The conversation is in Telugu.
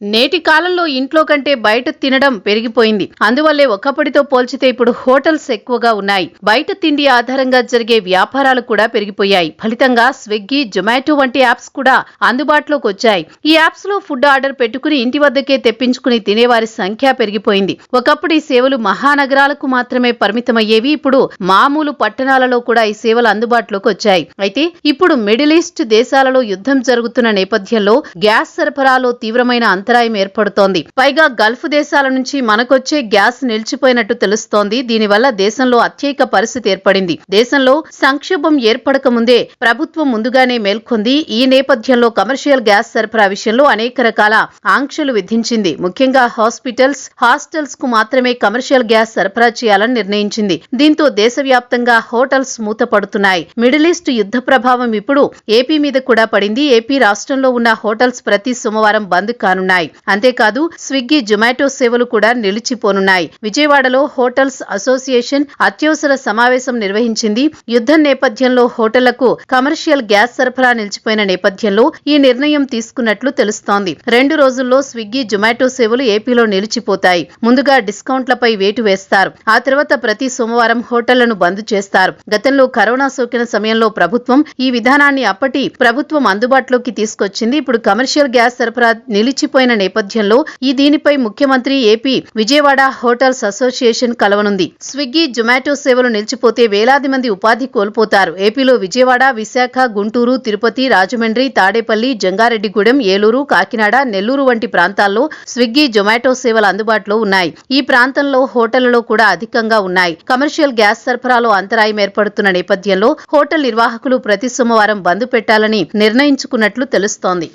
నేటి కాలంలో ఇంట్లో కంటే బయట తినడం పెరిగిపోయింది. అందువల్లే ఒకప్పటితో పోల్చితే ఇప్పుడు హోటల్స్ ఎక్కువగా ఉన్నాయి. బయట తిండి ఆధారంగా జరిగే వ్యాపారాలు కూడా పెరిగిపోయాయి. ఫలితంగా స్విగ్గీ, జొమాటో వంటి యాప్స్ కూడా అందుబాటులోకి వచ్చాయి. ఈ యాప్స్ లో ఫుడ్ ఆర్డర్ పెట్టుకుని ఇంటి వద్దకే తెప్పించుకుని తినేవారి సంఖ్య పెరిగిపోయింది. ఒకప్పుడు ఈ సేవలు మహానగరాలకు మాత్రమే పరిమితమయ్యేవి. ఇప్పుడు మామూలు పట్టణాలలో కూడా ఈ సేవలు అందుబాటులోకి వచ్చాయి. అయితే ఇప్పుడు మిడిల్ ఈస్ట్ దేశాలలో యుద్ధం జరుగుతున్న నేపథ్యంలో గ్యాస్ సరఫరాలో తీవ్రమైన అంతరాయం ఏర్పడుతోంది. పైగా గల్ఫ్ దేశాల నుంచి మనకొచ్చే గ్యాస్ నిలిచిపోయినట్టు తెలుస్తోంది. దీనివల్ల దేశంలో అత్యయిక పరిస్థితి ఏర్పడింది. దేశంలో సంక్షోభం ఏర్పడక ముందే ప్రభుత్వం ముందుగానే మేల్కొంది. ఈ నేపథ్యంలో కమర్షియల్ గ్యాస్ సరఫరా విషయంలో అనేక రకాల ఆంక్షలు విధించింది. ముఖ్యంగా హాస్పిటల్స్, హాస్టల్స్ కు మాత్రమే కమర్షియల్ గ్యాస్ సరఫరా చేయాలని నిర్ణయించింది. దీంతో దేశవ్యాప్తంగా హోటల్స్ మూతపడుతున్నాయి. మిడిల్ ఈస్ట్ యుద్ధ ప్రభావం ఇప్పుడు ఏపీ మీద కూడా పడింది. ఏపీ రాష్ట్రంలో ఉన్న హోటల్స్ ప్రతి సోమవారం బంద్ కానున్నాయి. అంతేకాదు స్విగ్గీ, జొమాటో సేవలు కూడా నిలిచిపోనున్నాయి. విజయవాడలో హోటల్స్ అసోసియేషన్ అత్యవసర సమావేశం నిర్వహించింది. యుద్ధం నేపథ్యంలో హోటళ్లకు కమర్షియల్ గ్యాస్ సరఫరా నిలిచిపోయిన నేపథ్యంలో ఈ నిర్ణయం తీసుకున్నట్లు తెలుస్తోంది. 2 రోజుల్లో స్విగ్గీ, జొమాటో సేవలు ఏపీలో నిలిచిపోతాయి. ముందుగా డిస్కౌంట్లపై వేటు వేస్తారు. ఆ తర్వాత ప్రతి సోమవారం హోటళ్లను బంద్ చేస్తారు. గతంలో కరోనా సోకిన సమయంలో ప్రభుత్వం ఈ విధానాన్ని అప్పటి ప్రభుత్వం అందుబాటులోకి తీసుకొచ్చింది. ఇప్పుడు కమర్షియల్ గ్యాస్ సరఫరా నిలిచిపోయిన నేపథ్యంలో దీనిపై ముఖ్యమంత్రి ఏపీ విజయవాడ హోటల్స్ అసోసియేషన్ కలవనుంది. స్విగ్గీ, జొమాటో సేవలు నిలిచిపోతే వేలాది మంది ఉపాధి కోల్పోతారు. ఏపీలో విజయవాడ, విశాఖ, గుంటూరు, తిరుపతి, రాజమండ్రి, తాడేపల్లి, జంగారెడ్డిగూడెం, ఏలూరు, కాకినాడ, నెల్లూరు వంటి ప్రాంతాల్లో స్విగ్గీ, జొమాటో సేవలు అందుబాటులో ఉన్నాయి. ఈ ప్రాంతంలో హోటళ్లలో కూడా అధికంగా ఉన్నాయి. కమర్షియల్ గ్యాస్ సరఫరాలో అంతరాయం ఏర్పడుతున్న నేపథ్యంలో హోటల్ నిర్వాహకులు ప్రతి సోమవారం బంద్ పెట్టాలని నిర్ణయించుకున్నట్లు తెలుస్తోంది.